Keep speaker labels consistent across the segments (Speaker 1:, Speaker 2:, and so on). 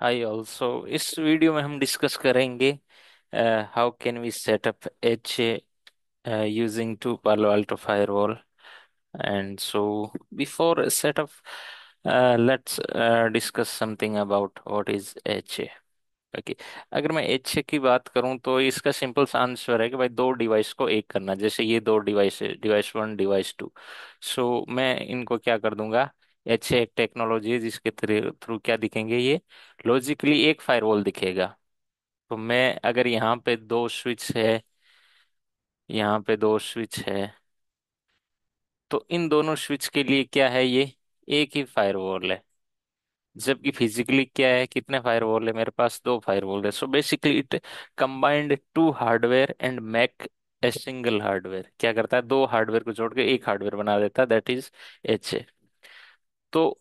Speaker 1: I also. इस video में हम डिस्कस करेंगे how can we set up H using two Palo Alto firewall. And so before setup, let's discuss something about what is HA. Okay. अगर मैं H की बात करूं तो इसका सिंपल सा आंसर है कि भाई दो डिवाइस को एक करना। जैसे ये दो डिवाइस है, डिवाइस वन डिवाइस टू। सो मैं इनको क्या कर दूंगा, एच एक टेक्नोलॉजी है जिसके थ्रू थ्रू क्या दिखेंगे, ये लॉजिकली एक फायरवॉल दिखेगा। तो मैं अगर यहाँ पे दो स्विच है, यहाँ पे दो स्विच है, तो इन दोनों स्विच के लिए क्या है, ये एक ही फायरवॉल है। जबकि फिजिकली क्या है, कितने फायरवॉल है मेरे पास, दो फायरवॉल है। So basically it combined two hardware and make a single hardware. क्या करता है, दो हार्डवेयर को जोड़ के एक हार्डवेयर बना देता है, दैट इज एच ए। तो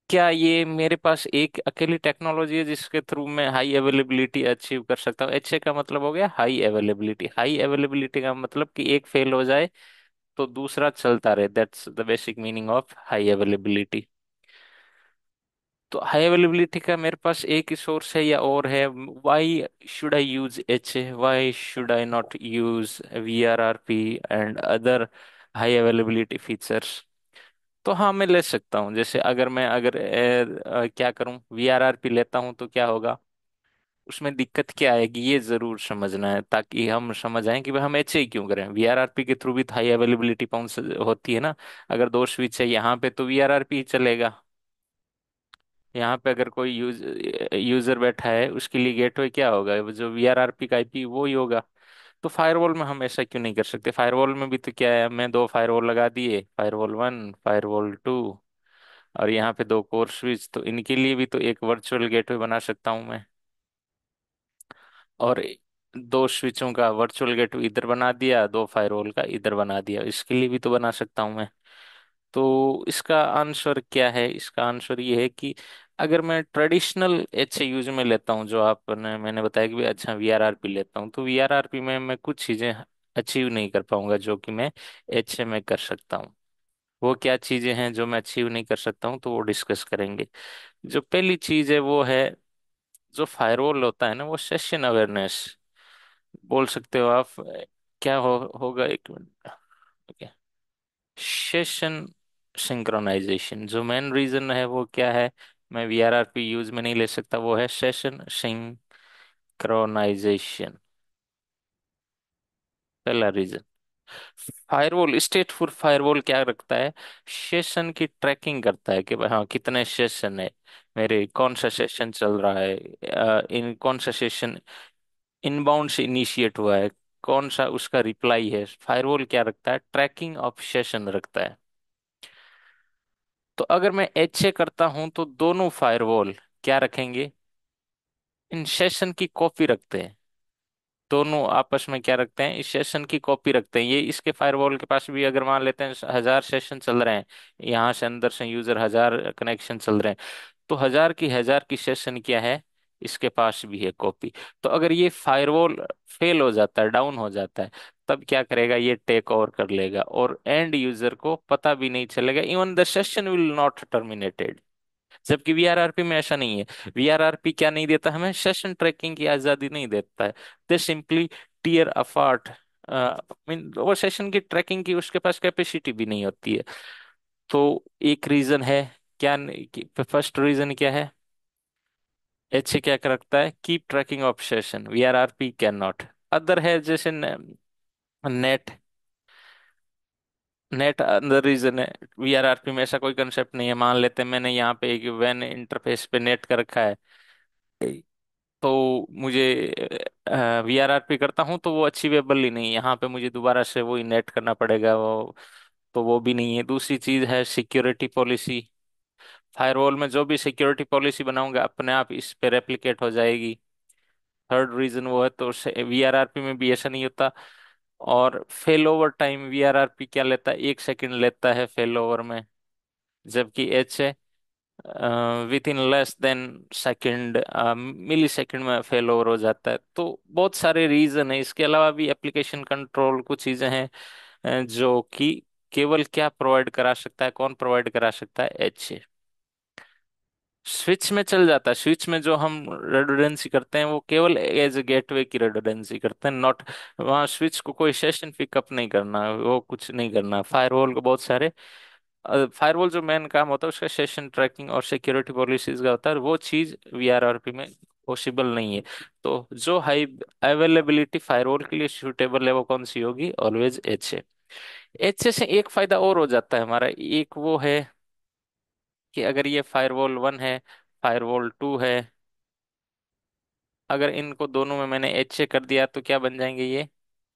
Speaker 1: क्या ये मेरे पास एक अकेली टेक्नोलॉजी है जिसके थ्रू मैं हाई अवेलेबिलिटी अचीव कर सकता हूँ। एच ए का मतलब हो गया हाई अवेलेबिलिटी। हाई अवेलेबिलिटी का मतलब कि एक फेल हो जाए तो दूसरा चलता रहे, that's the basic meaning of high availability. तो हाई अवेलेबिलिटी का मेरे पास एक ही सोर्स है या और है। Why should I use H A, why should I not use V R R P and other high availability features. तो हाँ, मैं ले सकता हूँ। जैसे अगर मैं क्या करूँ, वी आर आर पी लेता हूँ तो क्या होगा, उसमें दिक्कत क्या आएगी ये जरूर समझना है, ताकि हम समझ आए कि भाई हम ऐसे ही क्यों करें। वीआरआरपी के थ्रू भी हाई अवेलेबिलिटी पहुंच होती है ना। अगर दो स्विच है यहाँ पे तो वीआरआरपी ही चलेगा। यहाँ पे अगर कोई यूजर बैठा है उसके लिए गेटवे क्या होगा, वो जो वीआरआरपी का आईपी वो ही होगा। तो फायरवॉल में हम ऐसा क्यों नहीं कर सकते। फायरवॉल में भी तो क्या है, मैं दो फायरवॉल लगा दिए, फायरवॉल वन फायरवॉल टू, और यहाँ पे दो कोर स्विच, तो इनके लिए भी तो एक वर्चुअल गेटवे बना सकता हूँ मैं। और दो स्विचों का वर्चुअल गेटवे इधर बना दिया, दो फायरवॉल का इधर बना दिया, इसके लिए भी तो बना सकता हूँ मैं। तो इसका आंसर क्या है, इसका आंसर ये है कि अगर मैं ट्रेडिशनल एच यूज में लेता हूँ, जो आपने मैंने बताया कि भी अच्छा वीआरआरपी लेता हूँ, तो वीआरआरपी में मैं कुछ चीजें अचीव नहीं कर पाऊंगा जो कि मैं एच में कर सकता हूँ। वो क्या चीजें हैं जो मैं अचीव नहीं कर सकता हूँ, तो वो डिस्कस करेंगे। जो पहली चीज है वो है, जो फायरवॉल होता है ना, वो सेशन अवेयरनेस बोल सकते हो आप। क्या होगा, एक मिनट। सेशन सिंक्रोनाइजेशन, जो मेन रीजन है वो क्या है, मैं वीआरआरपी यूज में नहीं ले सकता, वो है सेशन सिंक्रोनाइजेशन। पहला रीजन। फायरवॉल, स्टेटफुल फायरवॉल क्या रखता है, सेशन की ट्रैकिंग करता है कि भाई हाँ कितने सेशन है, मेरे कौन सा सेशन चल रहा है, इन कौन सा सेशन इनबाउंड से इनिशिएट हुआ है, कौन सा उसका रिप्लाई है। फायरवॉल क्या रखता है, ट्रैकिंग ऑफ सेशन रखता है। तो अगर मैं एच ए करता हूं तो दोनों फायरवॉल क्या रखेंगे, इन सेशन की कॉपी रखते हैं। दोनों आपस में क्या रखते हैं, इस सेशन की कॉपी रखते हैं। ये इसके फायरवॉल के पास भी अगर मान लेते हैं 1000 सेशन चल रहे हैं, यहाँ से अंदर से यूजर 1000 कनेक्शन चल रहे हैं, तो 1000 की सेशन क्या है, इसके पास भी है कॉपी। तो अगर ये फायरवॉल फेल हो जाता है, डाउन हो जाता है, तब क्या करेगा, ये टेक ओवर कर लेगा और एंड यूजर को पता भी नहीं चलेगा, even the session will not terminated. जबकि वीआरआरपी में ऐसा नहीं है। वीआरआरपी क्या नहीं देता हमें, सेशन ट्रैकिंग की आजादी नहीं देता है। They simply tear apart, mean वो सेशन की ट्रैकिंग की उसके पास कैपेसिटी भी नहीं होती है। तो एक रीजन है, क्या, फर्स्ट रीजन क्या है, एच क्या रखता है, keep tracking of session, वीआरआरपी can not. Other है जैसे नेट, नेट अंदर रीजन है। वीआरआरपी में ऐसा कोई कंसेप्ट नहीं है। मान लेते हैं मैंने यहाँ पे एक वैन इंटरफेस पे नेट कर रखा है, तो मुझे वीआरआरपी करता हूँ तो वो अचीवेबल ही नहीं है, यहाँ पे मुझे दोबारा से वही नेट करना पड़ेगा, वो तो वो भी नहीं है। दूसरी चीज है सिक्योरिटी पॉलिसी। फायरवॉल में जो भी सिक्योरिटी पॉलिसी बनाऊंगा अपने आप इस पे रेप्लिकेट हो जाएगी। थर्ड रीजन वो है, तो वीआरआरपी में भी ऐसा नहीं होता। और फेल ओवर टाइम, वीआरआरपी क्या लेता है, 1 सेकंड लेता है फेल ओवर में, जबकि एच है within less than second, millisecond में फेल ओवर हो जाता है। तो बहुत सारे रीजन है। इसके अलावा भी एप्लीकेशन कंट्रोल कुछ चीजें हैं जो कि केवल क्या प्रोवाइड करा सकता है, कौन प्रोवाइड करा सकता है, एच। स्विच में चल जाता है। स्विच में जो हम रेडुडेंसी करते हैं वो केवल एज ए गेटवे की रेडुडेंसी करते हैं, नॉट वहाँ स्विच को कोई सेशन पिकअप नहीं करना, वो कुछ नहीं करना। फायरवॉल को बहुत सारे फायरवॉल जो मेन काम होता है उसका सेशन ट्रैकिंग और सिक्योरिटी पॉलिसीज का होता है, और वो चीज वीआरआरपी में पॉसिबल नहीं है। तो जो हाई अवेलेबिलिटी फायरवॉल के लिए सूटेबल है वो कौन सी होगी? Always H A. H A से एक फायदा और हो जाता है हमारा, एक वो है कि अगर ये फायरवॉल 1 है, फायरवॉल 2 है, अगर इनको दोनों में मैंने एच ए कर दिया तो क्या बन जाएंगे ये?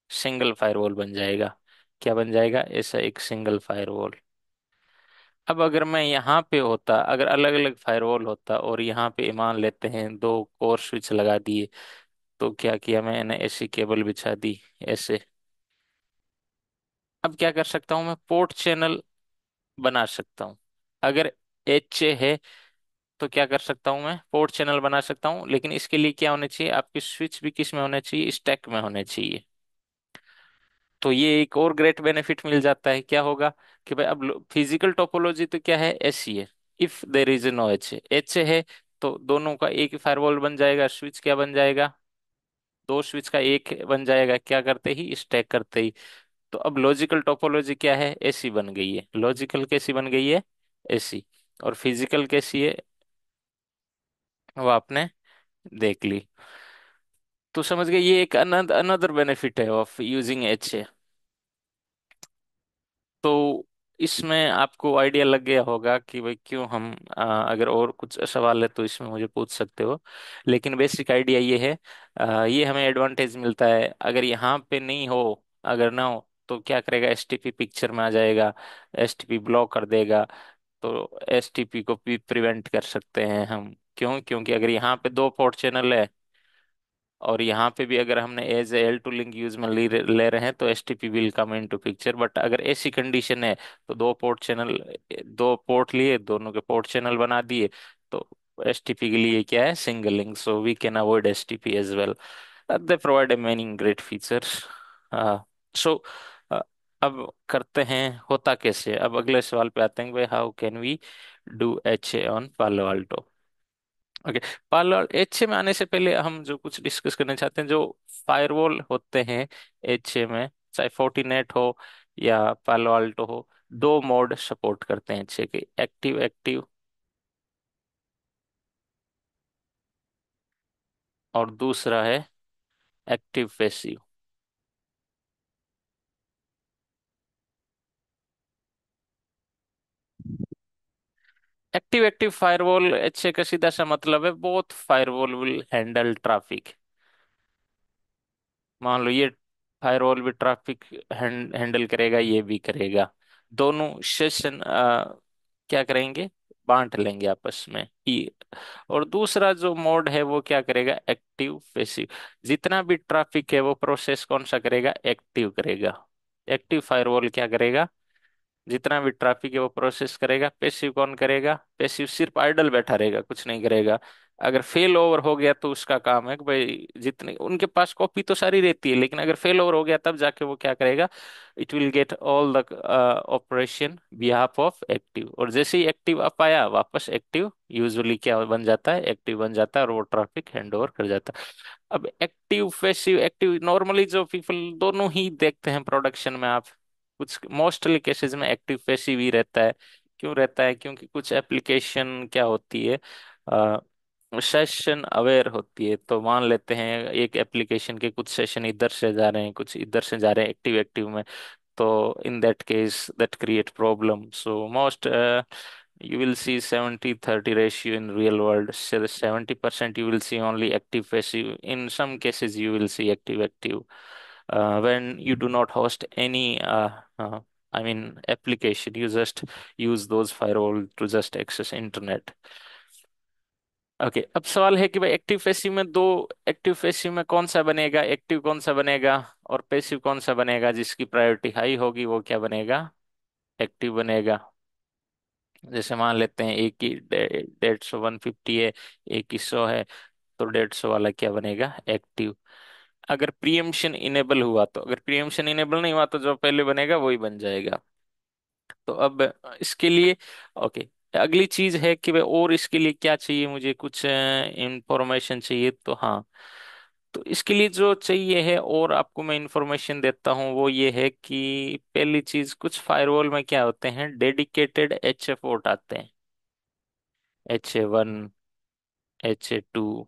Speaker 1: सिंगल फायरवॉल बन जाएगा। क्या बन जाएगा? ऐसा एक सिंगल फायरवॉल। अब अगर मैं यहाँ पे होता, अगर अलग अलग फायरवॉल होता और यहाँ पे मान लेते हैं दो कोर स्विच लगा दिए, तो क्या किया मैंने? ऐसी केबल बिछा दी ऐसे। अब क्या कर सकता हूँ मैं? पोर्ट चैनल बना सकता हूँ। अगर एच ए है तो क्या कर सकता हूँ मैं? पोर्ट चैनल बना सकता हूँ, लेकिन इसके लिए क्या होने चाहिए? आपकी स्विच भी किस में होने चाहिए? स्टैक में होने चाहिए। तो ये एक और ग्रेट बेनिफिट मिल जाता है। क्या होगा कि भाई अब फिजिकल टोपोलॉजी तो क्या है? ऐसी है। If there is no H है तो दोनों का एक ही फायरवॉल बन जाएगा। स्विच क्या बन जाएगा? दो स्विच का एक बन जाएगा, क्या करते ही? स्टैक करते ही। तो अब लॉजिकल टोपोलॉजी क्या है? ऐसी बन गई है। लॉजिकल कैसी बन गई है? ऐसी। और फिजिकल कैसी है? वो आपने देख ली। तो समझ गए, ये एक अनदर बेनिफिट है ऑफ यूजिंग एच। तो इसमें आपको आइडिया लग गया होगा कि भाई क्यों हम अगर और कुछ सवाल है तो इसमें मुझे पूछ सकते हो। लेकिन बेसिक आइडिया ये है, ये हमें एडवांटेज मिलता है। अगर यहाँ पे नहीं हो, अगर ना हो तो क्या करेगा? एसटीपी पिक्चर में आ जाएगा, एसटीपी ब्लॉक कर देगा। तो एसटीपी को भी प्रिवेंट कर सकते हैं हम। क्यों? क्योंकि अगर यहाँ पे दो पोर्ट चैनल है और यहाँ पे भी अगर हमने as a L2 link use में ले रहे हैं तो STP will come into picture. But अगर ऐसी कंडीशन है तो दो पोर्ट चैनल, दो पोर्ट लिए, दोनों के पोर्ट चैनल बना दिए, तो एसटीपी के लिए क्या है? Single link, so we can avoid STP as well. They provide a many great features. So अब करते हैं होता कैसे। अब अगले सवाल पे आते हैं भाई, how can we do H A on Palo Alto. Okay. Palo H में आने से पहले हम जो कुछ डिस्कस करना चाहते हैं, जो फायरवॉल होते हैं एच में, चाहे फोर्टिनेट हो या पालो अल्टो हो, दो मोड सपोर्ट करते हैं एच के, एक्टिव एक्टिव और दूसरा है active passive. Active active firewall H का सीधा सा मतलब है both firewall will handle traffic. मान लो ये फायरवॉल भी ट्रैफिक हैंडल करेगा, ये भी करेगा। दोनों सेशन क्या करेंगे? बांट लेंगे आपस में ही। और दूसरा जो मोड है वो क्या करेगा? Active passive. जितना भी ट्रैफिक है वो प्रोसेस कौन सा करेगा? एक्टिव करेगा। एक्टिव फायरवॉल क्या करेगा? जितना भी ट्रैफिक है वो प्रोसेस करेगा। पैसिव कौन करेगा? पैसिव सिर्फ आइडल बैठा रहेगा, कुछ नहीं करेगा। अगर फेल ओवर हो गया तो उसका काम है कि भाई जितने उनके पास कॉपी तो सारी रहती है, लेकिन अगर फेल ओवर हो गया तब जाके वो क्या करेगा? It will get all the operation behalf of active. और जैसे ही एक्टिव अप आया वापस एक्टिव यूजुअली क्या बन जाता है? एक्टिव बन जाता है और वो ट्रैफिक हैंड ओवर कर जाता है। अब एक्टिव पैसिव, एक्टिव नॉर्मली जो पीपल दोनों ही देखते हैं प्रोडक्शन में, आप कुछ मोस्टली केसेस में एक्टिव पैसिव ही रहता है। क्यों रहता है? क्योंकि कुछ एप्लीकेशन क्या होती है, सेशन अवेयर होती है। तो मान लेते हैं एक एप्लीकेशन के कुछ सेशन इधर से जा रहे हैं, कुछ इधर से जा रहे हैं एक्टिव एक्टिव में। तो in that case that create problem. So most you will see 70-30 ratio in real world. So the 70% you will see only active passive. In some cases you will see active active. When you do not host any I mean application, you just use those firewall to just access internet. Okay. अब सवाल है कि भाई active passive में दो, active passive में कौन सा बनेगा? एक्टिव कौन सा बनेगा और पैसिव कौन सा बनेगा? जिसकी प्रायोरिटी हाई होगी वो क्या बनेगा? एक्टिव बनेगा। जैसे मान लेते हैं एक ही 150 150 है, एक ही 100 है, तो 150 वाला क्या बनेगा? एक्टिव। अगर प्रीएम्पशन इनेबल हुआ तो, अगर प्रीएम्पशन इनेबल नहीं हुआ तो जो पहले बनेगा वही बन जाएगा। तो अब इसके लिए ओके, अगली चीज है कि भाई और इसके लिए क्या चाहिए, मुझे कुछ इंफॉर्मेशन चाहिए तो हाँ। तो इसके लिए जो चाहिए है और आपको मैं इंफॉर्मेशन देता हूँ वो ये है कि पहली चीज, कुछ फायरवॉल में क्या होते हैं, डेडिकेटेड एच ए पोर्ट आते हैं, HA1, HA2।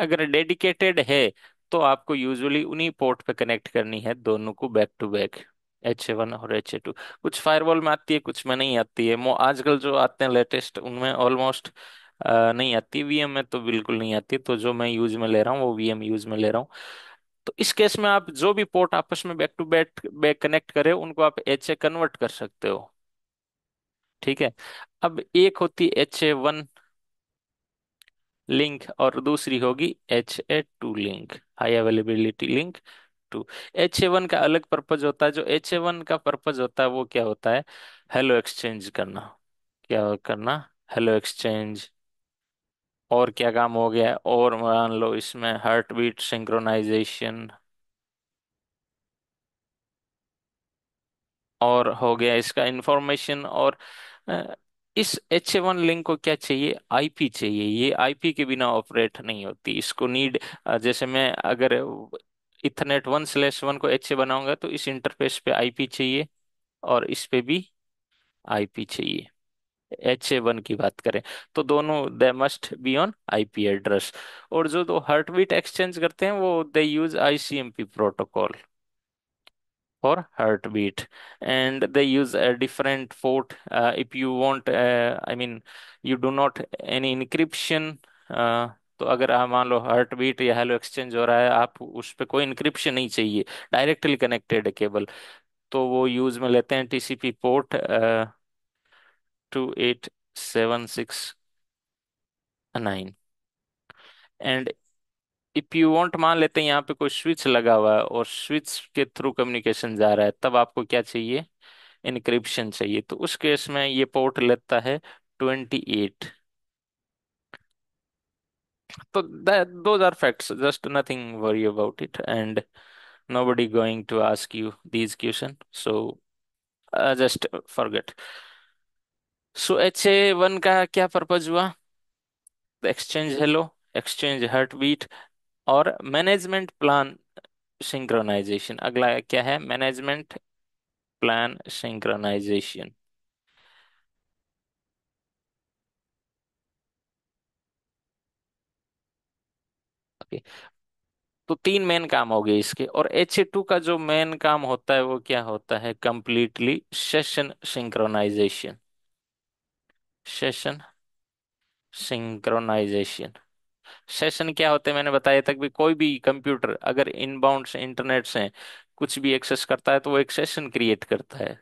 Speaker 1: अगर डेडिकेटेड है तो आपको यूजुअली उन्हीं पोर्ट पे कनेक्ट करनी है, दोनों को बैक टू बैक, HA1 और HA2। कुछ फायरवॉल में आती है, कुछ में नहीं आती है। आजकल जो आते हैं लेटेस्ट उनमें ऑलमोस्ट नहीं आती, VM में तो बिल्कुल नहीं आती। तो जो मैं यूज में ले रहा हूँ वो VM यूज में ले रहा हूँ। तो इस केस में आप जो भी पोर्ट आपस में back to back back connect करे उनको आप HA कन्वर्ट कर सकते हो। ठीक है। अब एक होती है HA1 लिंक और दूसरी होगी HA2 link, high availability link two. HA1 का अलग पर्पज होता है। जो HA1 का पर्पज होता है वो क्या होता है, हेलो एक्सचेंज करना। क्या करना, हेलो एक्सचेंज। और क्या काम हो गया, और मान लो इसमें हार्ट बीट सिंक्रोनाइजेशन, और हो गया इसका इंफॉर्मेशन। और अ, इस HA1 लिंक को क्या चाहिए, IP चाहिए। ये IP के बिना ऑपरेट नहीं होती, इसको नीड। जैसे मैं अगर Ethernet 1/1 को HA बनाऊंगा तो इस इंटरफेस पे IP चाहिए और इस पे भी IP चाहिए। HA1 की बात करें तो दोनों they must be on IP address. और जो दो हार्ट बीट एक्सचेंज करते हैं वो they use ICMP protocol for heartbeat, and they use a different port. If you want, I mean, you do not any encryption। तो अगर आप मान लो हार्ट बीट या हेलो एक्सचेंज हो रहा है, आप उस पे कोई इंक्रिप्शन नहीं चाहिए, डायरेक्टली कनेक्टेड है केबल, तो वो यूज में लेते हैं TCP port 28769। And if you want, मान लेते हैं यहाँ पे कोई स्विच लगा हुआ है और स्विच के थ्रू कम्युनिकेशन जा रहा है, तब आपको क्या चाहिए, इनक्रिप्शन चाहिए। तो उस केस में ये पोर्ट लेता है 28। तो those are facts, just nothing worry about it, and nobody going to ask you these question, so just forget। So HA1 का क्या पर्पज हुआ, exchange hello, exchange heart beat, और मैनेजमेंट प्लान सिंक्रोनाइजेशन। अगला क्या है, मैनेजमेंट प्लान सिंक्रोनाइजेशन। ओके। तो तीन main काम हो गए इसके। और HA2 का जो मेन काम होता है वो क्या होता है, completely session synchronisation. Session synchronisation. Session क्या होते हैं मैंने बताया था कि कोई भी कंप्यूटर अगर इनबाउंड से इंटरनेट से कुछ भी एक्सेस करता है तो वो एक सेशन क्रिएट करता है।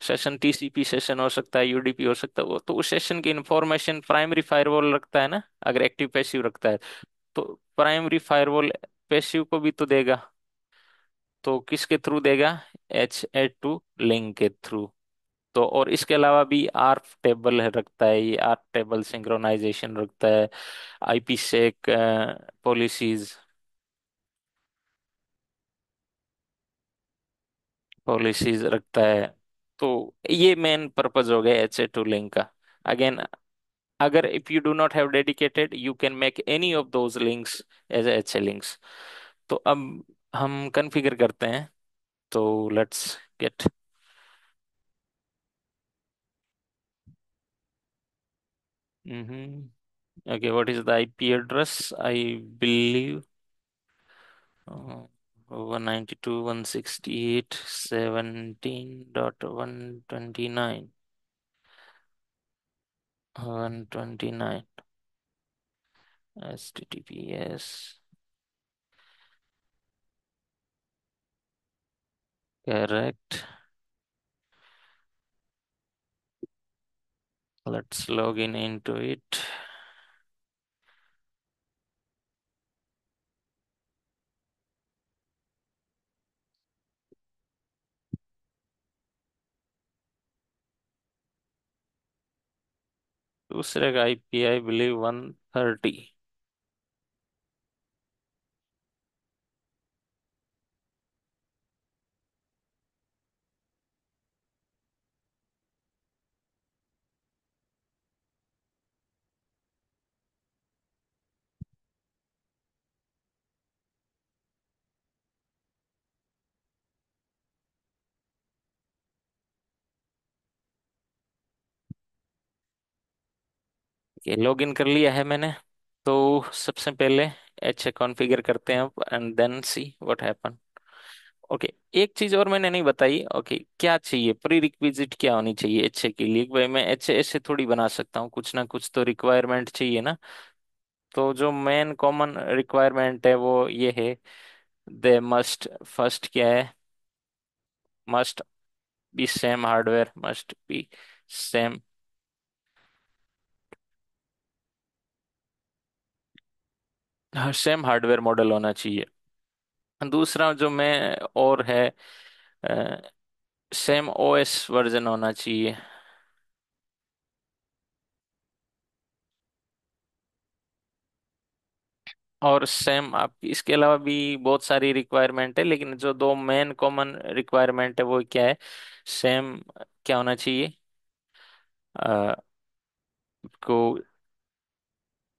Speaker 1: सेशन TCP सेशन हो सकता है, UDP हो सकता है। वो तो उस सेशन की इंफॉर्मेशन प्राइमरी फायरवॉल रखता है ना, अगर एक्टिव पैसिव रखता है तो प्राइमरी फायरवॉल पैसिव को भी तो देगा। तो किसके थ्रू देगा, HA2 लिंक के थ्रू। तो और इसके अलावा भी आर्फ टेबल रखता है, ये आर्फ टेबल सिंक्रोनाइजेशन रखता है, IP सेक पॉलिसीज, पॉलिसीज रखता है। तो ये मेन पर्पज हो गया HA2 लिंक का। अगेन, अगर if you do not have dedicated you can make any of those links as HA links. तो अब हम कॉन्फ़िगर करते हैं, तो let's get. Okay, what is the IP address? I believe 192.168.17.129. 129 HTTPS. Correct. Let's log in into it. दूसरे का IP I believe 130। ये login कर लिया है मैंने। तो सबसे पहले एच कॉन्फ़िगर करते हैं अब, and then see what happen. Okay. एक चीज और मैंने नहीं बताई। ओके, क्या चाहिए, प्री रिक्विजिट क्या होनी चाहिए एच के लिए? भाई मैं एच ऐसे थोड़ी बना सकता हूँ, कुछ ना कुछ तो रिक्वायरमेंट चाहिए ना। तो जो मेन कॉमन रिक्वायरमेंट है वो ये है, दे मस्ट, फर्स्ट क्या है, must be same hardware, must be same, same hardware model होना चाहिए। दूसरा जो मैं और है, सेम ओएस वर्जन होना चाहिए। और सेम, आप इसके अलावा भी बहुत सारी रिक्वायरमेंट है, लेकिन जो दो मेन कॉमन रिक्वायरमेंट है वो क्या है, सेम क्या होना चाहिए, अ, को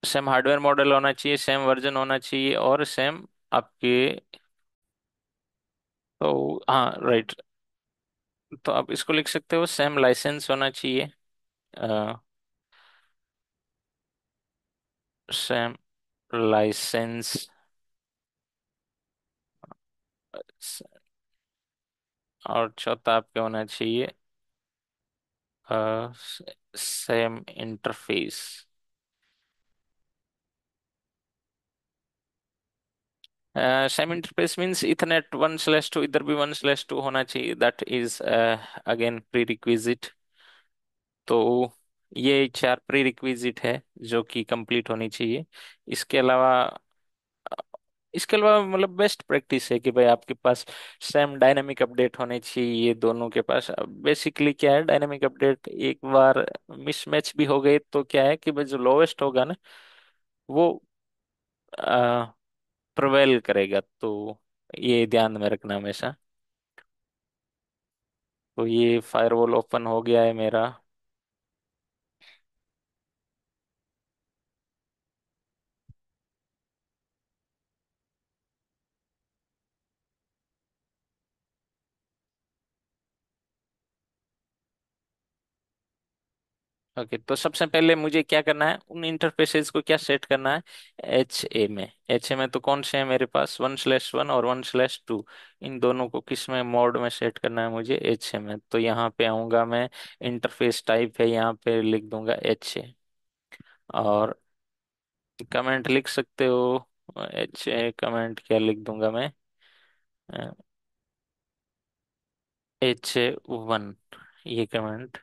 Speaker 1: सेम हार्डवेयर मॉडल होना चाहिए, सेम वर्जन होना चाहिए, और सेम आपके, तो हाँ राइट, तो आप इसको लिख सकते हो सेम लाइसेंस होना चाहिए, सेम लाइसेंस, और चौथा आपके होना चाहिए same interface. Same interface means Ethernet 1/2, इधर भी 1/2 होना चाहिए, that is again pre requisite. तो ये चार प्री रिक्विजिट है जो कि कंप्लीट होनी चाहिए। इसके अलावा, इसके अलावा मतलब बेस्ट प्रैक्टिस है कि भाई आपके पास सेम डायनेमिक अपडेट होने चाहिए, ये दोनों के पास। बेसिकली क्या है, डायनेमिक अपडेट एक बार मिसमैच भी हो गए तो क्या है कि भाई जो लोवेस्ट होगा ना वो प्रिवेल करेगा। तो ये ध्यान में रखना हमेशा। तो ये फायरवॉल ओपन हो गया है मेरा। ओके, तो सबसे पहले मुझे क्या करना है, उन इंटरफेसेस को क्या सेट करना है, एच ए में तो कौन से है मेरे पास, 1/1 और 1/2। इन दोनों को किस में मोड में सेट करना है मुझे, एच ए में। तो यहाँ पे आऊंगा मैं, इंटरफेस टाइप है, यहाँ पे लिख दूंगा एच ए। और कमेंट लिख सकते हो, एच ए कमेंट क्या लिख दूंगा मैं, H1, ये कमेंट।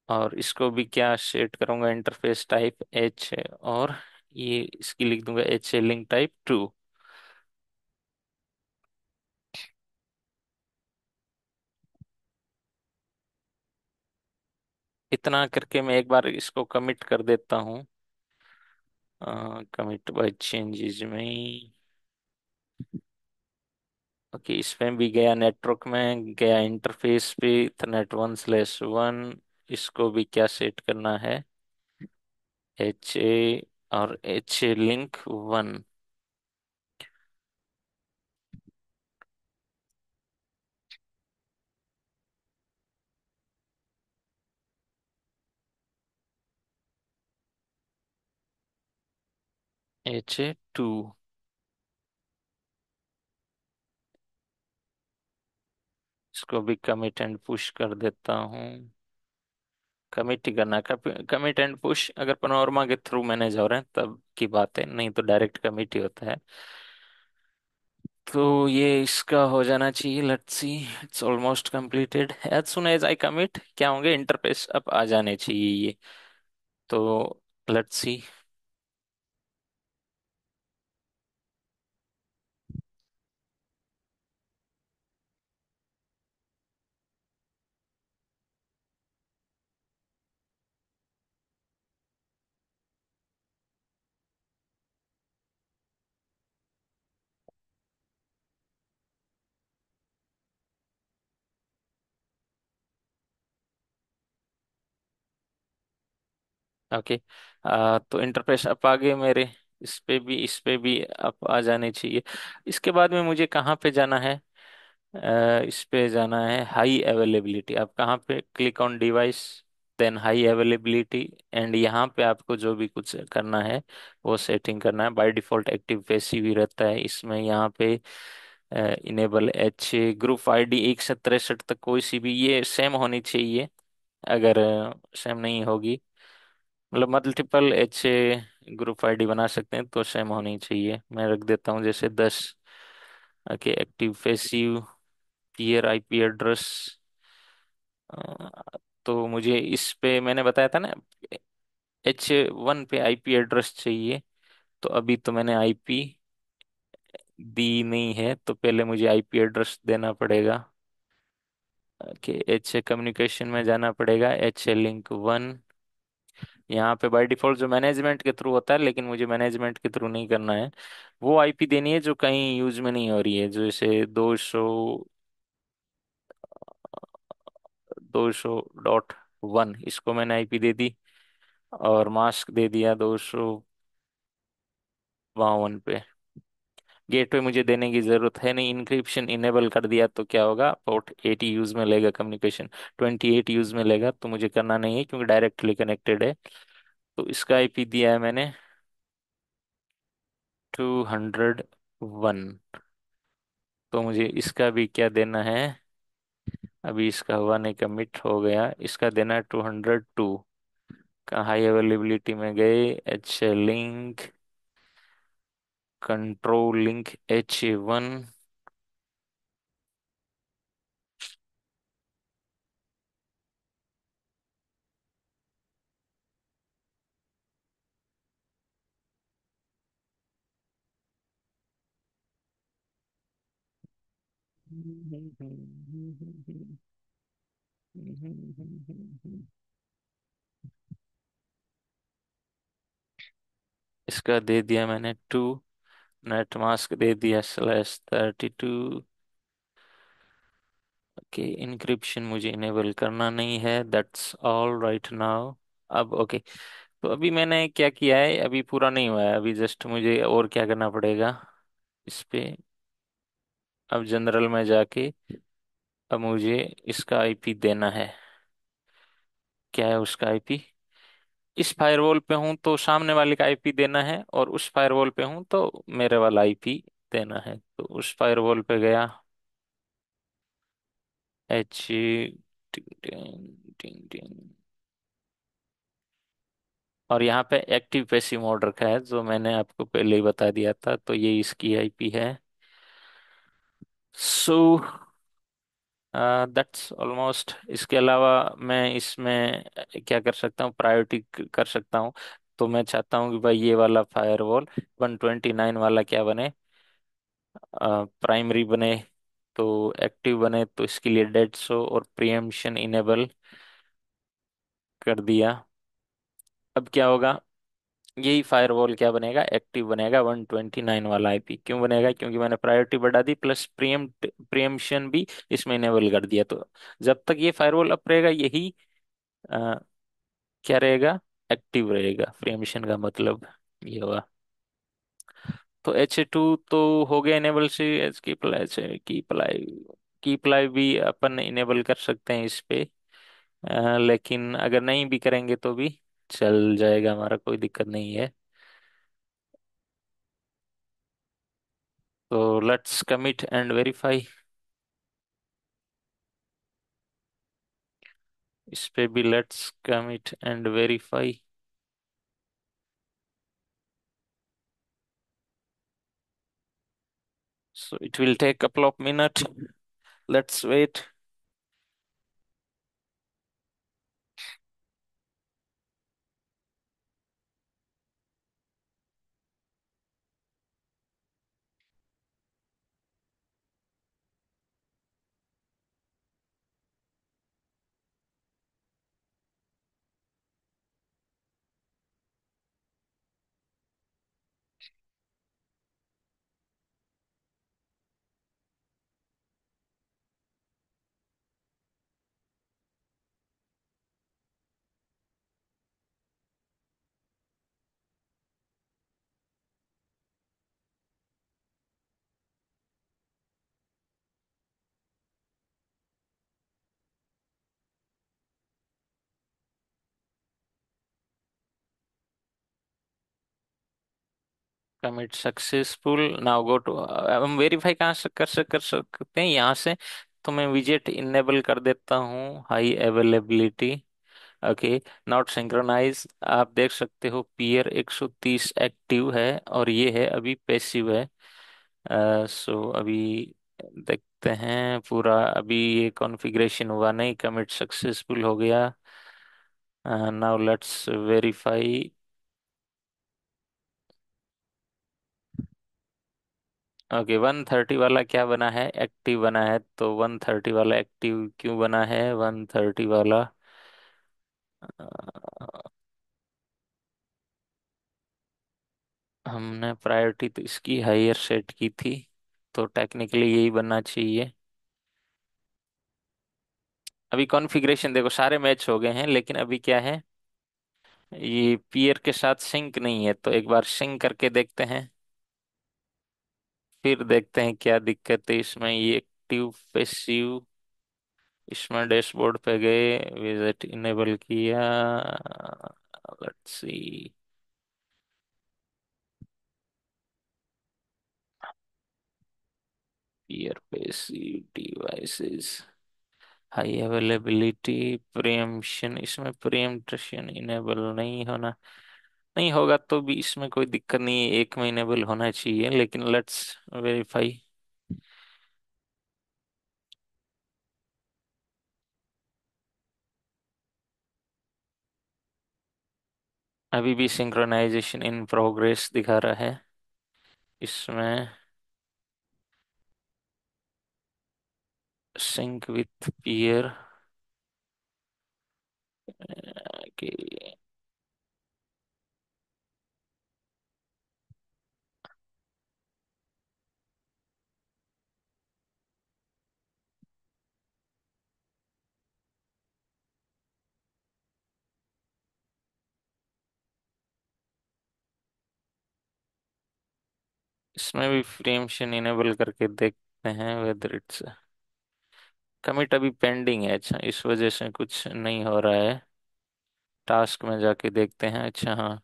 Speaker 1: और इसको भी क्या सेट करूंगा, इंटरफेस टाइप एच है, और ये इसकी लिख दूंगा एच ए लिंक टाइप 2। इतना करके मैं एक बार इसको कमिट कर देता हूँ, कमिट बाय चेंजेस में। ओके, इसमें भी गया, नेटवर्क में गया, इंटरफेस पे इथरनेट 1/1। इसको भी क्या सेट करना है, एच ए, और एच ए लिंक 1, H2। इसको भी कमिट एंड पुश कर देता हूँ। कमिट ही करना, कमिट एंड पुश अगर पनोरमा के थ्रू मैनेज हो रहे हैं तब की बात है, नहीं तो डायरेक्ट कमिट ही होता है। तो ये इसका हो जाना चाहिए, let's see, it's almost completed. As soon as I commit क्या होंगे, इंटरफेस अब आ जाने चाहिए ये। तो लेट्स सी। ओके, तो इंटरफेस अब आ गए मेरे, इस पे भी, इस पे भी अब आ जाने चाहिए। इसके बाद में मुझे कहाँ पे जाना है, इस पे जाना है हाई अवेलेबिलिटी। आप कहाँ पे, click on device, then high availability, and यहाँ पे आपको जो भी कुछ करना है वो सेटिंग करना है। बाय डिफॉल्ट एक्टिव पैसिव ही रहता है इसमें। यहाँ पे इनेबल एच, ग्रुप आईडी 1 से 63 तक कोई सी भी ये सेम होनी चाहिए। अगर सेम नहीं होगी, मतलब मल्टीपल एच ग्रुप आईडी बना सकते हैं तो सेम होनी चाहिए। मैं रख देता हूँ जैसे 10। Okay, active passive, peer IP address. तो मुझे इस पे मैंने बताया था ना, H1 पे आईपी एड्रेस चाहिए। तो अभी तो मैंने आईपी दी नहीं है, तो पहले मुझे आईपी एड्रेस देना पड़ेगा। ओके, एच कम्युनिकेशन में जाना पड़ेगा, एच लिंक 1। यहाँ पे बाय डिफॉल्ट जो मैनेजमेंट के थ्रू होता है, लेकिन मुझे मैनेजमेंट के थ्रू नहीं करना है। वो आईपी देनी है जो कहीं यूज में नहीं हो रही है, जैसे 200.1 इसको मैंने आईपी दे दी, और मास्क दे दिया 252 पे। गेटवे मुझे देने की जरूरत है नहीं। इंक्रिप्शन इनेबल कर दिया तो क्या होगा, पोर्ट 80 यूज में लेगा, कम्युनिकेशन 28 यूज में लेगा, तो मुझे करना नहीं है क्योंकि डायरेक्टली कनेक्टेड है। तो इसका आईपी दिया है मैंने 201। तो मुझे इसका भी क्या देना है, अभी इसका हुआ नहीं, कमिट हो गया, इसका देना है 202 का। हाई अवेलेबिलिटी में गए, H link, control link H1। इसका दे दिया मैंने 2। नेट मास्क दे दिया /32। ओके, इनक्रिप्शन मुझे इनेबल करना नहीं है, दैट्स ऑल राइट नाउ। अब ओके, तो अभी मैंने क्या किया है, अभी पूरा नहीं हुआ है, अभी जस्ट मुझे और क्या करना पड़ेगा इस पे। अब जनरल में जाके अब मुझे इसका आईपी देना है। क्या है उसका आईपी, इस फायरवॉल पे हूं तो सामने वाले का आईपी देना है, और उस फायरवॉल पे हूं तो मेरे वाला आईपी देना है। तो उस फायरवॉल पे गया, एच, टिंग टिंग टिंग टिंग, और यहाँ पे एक्टिव पैसिव मोड रखा है जो मैंने आपको पहले ही बता दिया था, तो ये इसकी आईपी है। So that's almost. इसके अलावा मैं इसमें क्या कर सकता हूँ, प्रायोरिटी कर सकता हूँ। तो मैं चाहता हूँ कि भाई ये वाला फायरवॉल 129 वाला क्या बने, प्राइमरी बने, तो एक्टिव बने। तो इसके लिए डेड शो और प्रीएम्पशन इनेबल कर दिया। अब क्या होगा, यही फायरवॉल क्या बनेगा, एक्टिव बनेगा। 129 वाला आईपी क्यों बनेगा, क्योंकि मैंने प्रायोरिटी बढ़ा दी, प्लस प्रीएम्पशन भी इसमें इनेबल कर दिया। तो जब तक ये फायरवॉल अप रहेगा, यही अ, क्या रहेगा, एक्टिव रहेगा। प्रीएम्पशन का मतलब ये हुआ। तो H2 तो हो गया इनेबल से, एच की प्लाई से की प्लाई भी अपन इनेबल कर सकते हैं इस पे। लेकिन अगर नहीं भी करेंगे तो भी चल जाएगा, हमारा कोई दिक्कत नहीं है। तो लेट्स कमिट एंड वेरीफाई। इस पे भी let's commit and verify. So it will take couple of minutes. Let's wait. Commit successful. Now go to, हम वेरीफाई कहाँ से कर सकते हैं, यहाँ से। तो मैं विजेट इनेबल कर देता हूँ, high availability. Okay, not synchronise. आप देख सकते हो पीयर 130 एक्टिव है और ये है अभी पैसिव है। सो अभी देखते हैं पूरा, अभी ये कॉन्फ़िगरेशन हुआ नहीं, कमिट सक्सेसफुल हो गया। Now let's verify. ओके, 130 वाला क्या बना है, एक्टिव बना है। तो 130 वाला एक्टिव क्यों बना है, 130 वाला अ, हमने प्रायोरिटी तो इसकी हायर सेट की थी, तो टेक्निकली यही बनना चाहिए। अभी कॉन्फ़िगरेशन देखो, सारे मैच हो गए हैं, लेकिन अभी क्या है, ये पीयर के साथ सिंक नहीं है। तो एक बार सिंक करके देखते हैं, फिर देखते हैं क्या दिक्कत है इसमें। ये एक्टिव पैसिव, इसमें डैशबोर्ड पे गए, विजिट इनेबल किया, let's see. Peer passive devices, high availability, preemption. इसमें प्रीएम्पशन इनेबल नहीं होना, नहीं होगा तो भी इसमें कोई दिक्कत नहीं है, एक में इनेबल होना चाहिए। लेकिन लेट्स वेरीफाई। अभी भी सिंक्रोनाइजेशन इन प्रोग्रेस दिखा रहा है इसमें। सिंक विथ पीयर के, इसमें भी प्रीएम्पशन इनेबल करके देखते हैं वेदर इट्स। कमिट अभी पेंडिंग है, अच्छा इस वजह से कुछ नहीं हो रहा है। टास्क में जाके देखते हैं, अच्छा हाँ,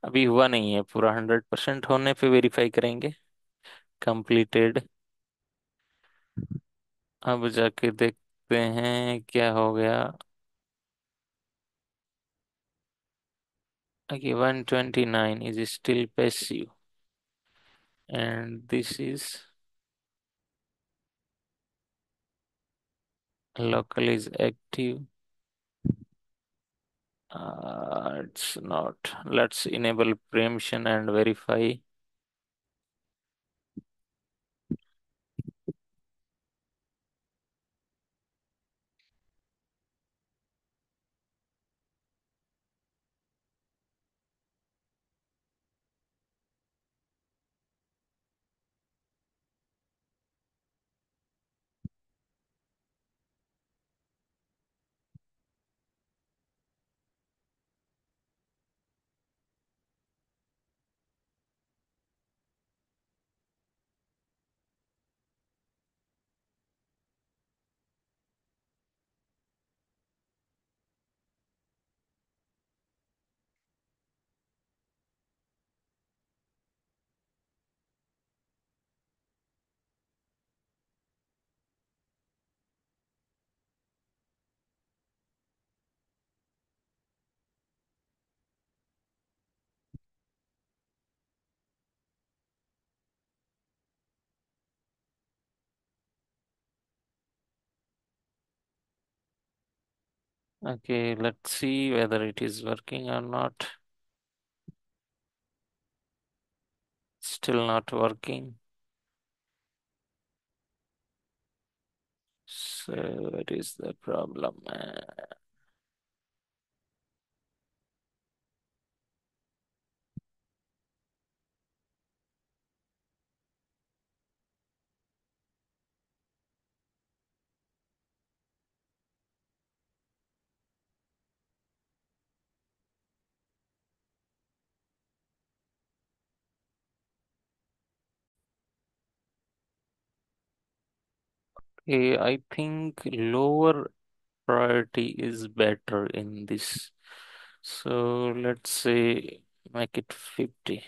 Speaker 1: अभी हुआ नहीं है पूरा, 100% होने पे वेरीफाई करेंगे। कंप्लीटेड। अब जाके देखते हैं क्या हो गया। Okay, 129 is still passive and this is local is active. It's not. Let's enable preemption and verify. Okay, let's see whether it is working or not. Still not working. So what is the problem? Okay, I think lower priority is better in this. So let's say make it 50.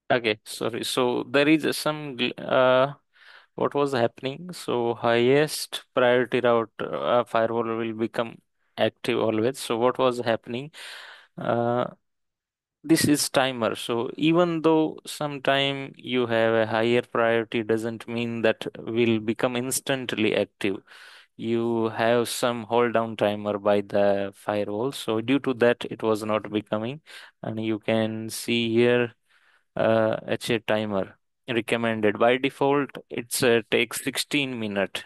Speaker 1: Okay, sorry. So there is what was happening? So highest priority route firewall will become active always. So what was happening? Uh, this is timer. So even though sometime you have a higher priority, doesn't mean that will become instantly active. You have some hold down timer by the firewall. So due to that, it was not becoming, and you can see here HA timer recommended by default. It's takes 16 minutes.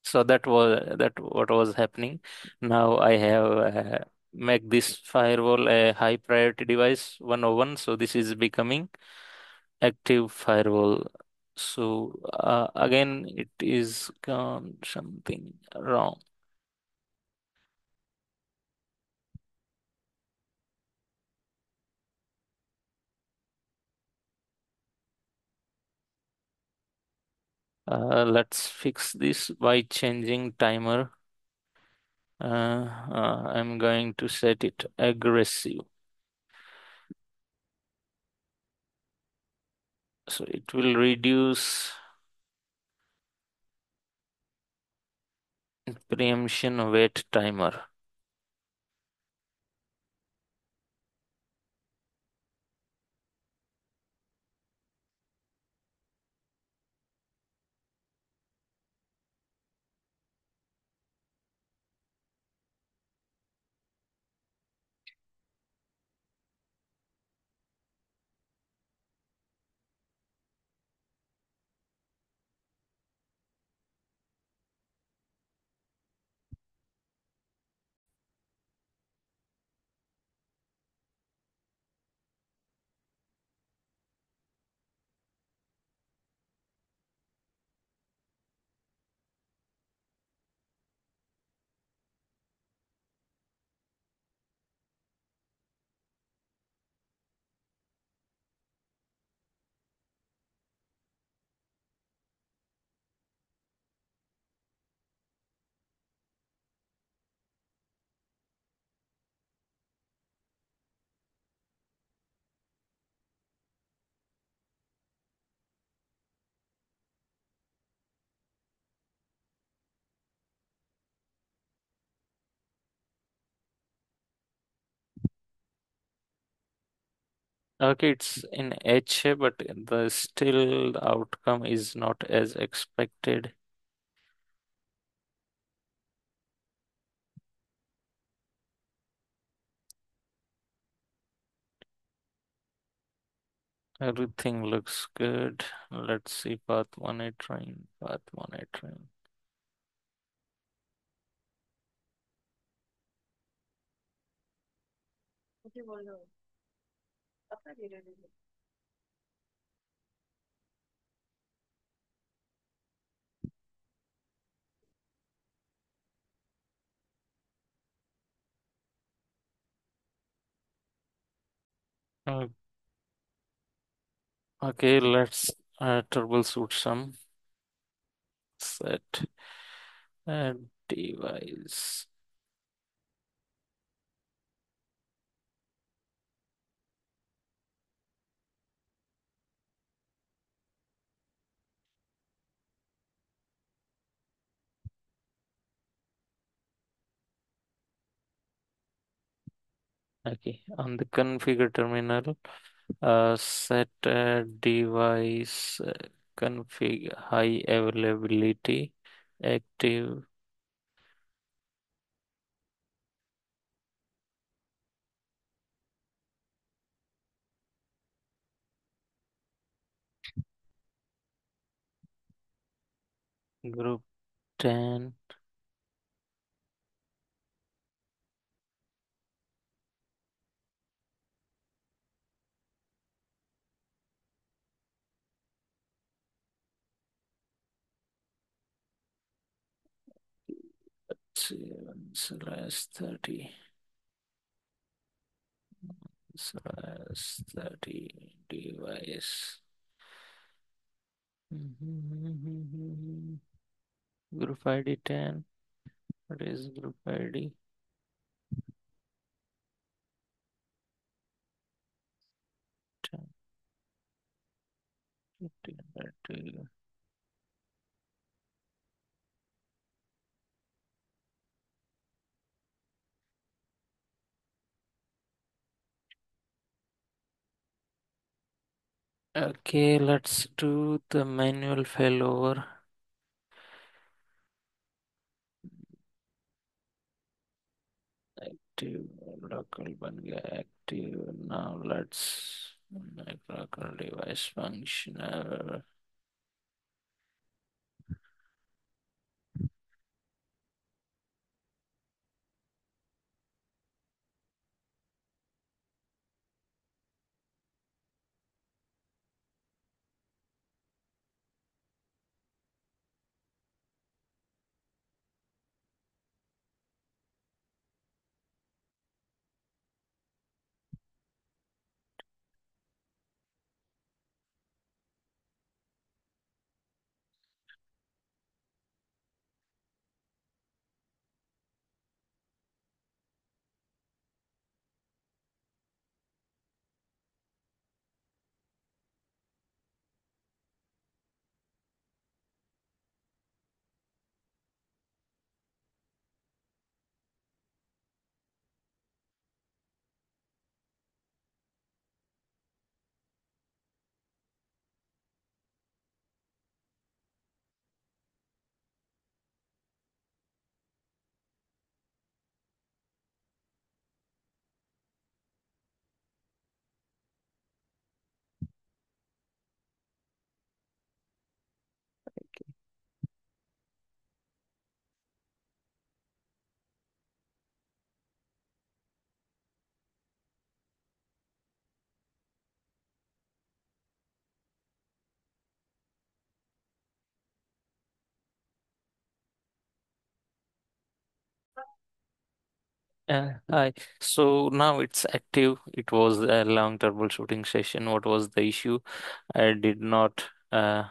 Speaker 1: So that what was happening. Now I have make this firewall a high priority device 101. So this is becoming active firewall. So again, it is gone something wrong. Let's fix this by changing timer. I'm going to set it aggressive. So it will reduce preemption wait timer. Okay, it's in H, but the still outcome is not as expected. Everything looks good. Let's see path monitoring, path monitoring. Uh, Okay, let's troubleshoot some set device. Okay, on the configure terminal, set device config high availability active group 10. 7/30 /30 device. Group ID 10. What is group ID? 10. Okay, let's do the manual failover. Active local बन गया active. Now let's make local device functional. Hi. So now it's active. It was a long troubleshooting session. What was the issue? I did not uh,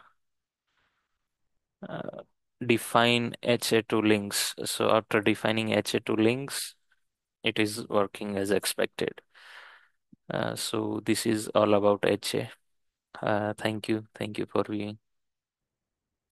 Speaker 1: define HA2 links. So after defining HA2 links, it is working as expected. So this is all about HA. Thank you. Thank you for viewing.